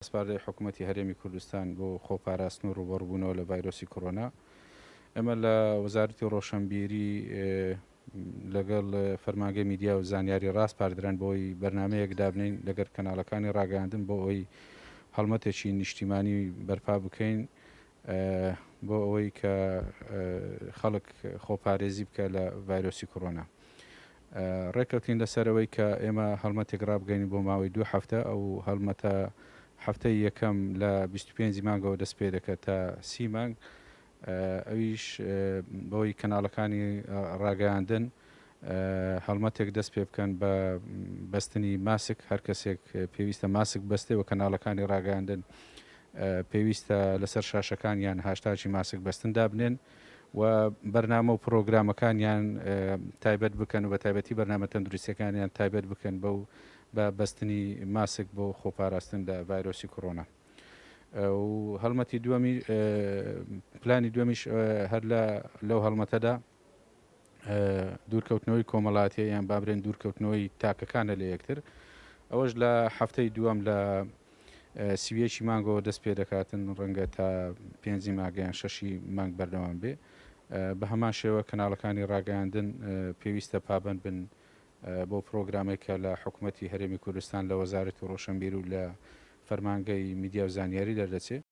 سپارەی حکوومەتتی هەرێمی کوردستان بۆ خۆپاراستن و ڕوبەڕبوونەوە لە ڤایرۆسی کۆرۆنا. ئەمە لە وەزارەتی ڕۆشنبیری لەگەڵ فەرمانگەی میدیا و زانیاری ڕاست پاردران بۆی بەرنمەیەک دابنین لەگەر کەناڵەکانی ڕاگەاندن بۆ ئەوەی هەڵمەتێکی نیشتیمانی بەرپا بکەین بۆ ئەوەی کە خەڵک خۆپارێزی بکە لە ڤایرۆسی کۆرۆنا. ڕێکەوتین لەسەرەوەی کە ئێمە هەڵمەتێک ڕابگەین بۆ ماوەی 2 هەفتە ئەو هەڵمەتە هەفتەی یەکەم لە 25 مانگەوە دەست پێ دەکات تا 30 مانگ. ئەویش بەوەی کەناڵەکانی ڕاگەاندن هەڵمەتێک دەست پێ بکەن بە بەستنی ماسک. هەر کەسێک پێویستە ماسک بەستێ و کەناڵەکانی ڕاگەاندن پێویستە لەسەر شاشەکانیان هاشتاجی ماسک بەستن دابنێن و بەرنامە و پرۆگرامەکانیان تایبەت بکەن و بە تایبەتی بەرنامە تەندروستیەکانیان تایبەت بکەن بەو بە بەستنی ماسک بۆ خۆپاراستن لە ڤایرۆسی کۆرۆنا. و هەڵمەتی دووەمی پلانی دووەمیش هەر لەو هەڵمەتەدا دوورکەوتنەوەی کۆمەڵاتیە یان بابرێن دوورکەوتنەوەی تاکەکانە لە یەکتر. ئەوەش لە هەفتەی دووەم لە سیویەکی مانگەوە دەست پێ دەکاتن ڕەنگە تا 5 مانگیان 6 مانگ بەردەوام بێ. بە هەمان شێوە کەناڵەکانی ڕاگەاندن پێویستە پابند بن بۆ پرۆگرامێکە لە حکوومەتتی هەرێمی کوردستان لە وەزارەتی ڕۆشنبیر و لە فەرمانگەی میدیا و زانیاری دەردەچێت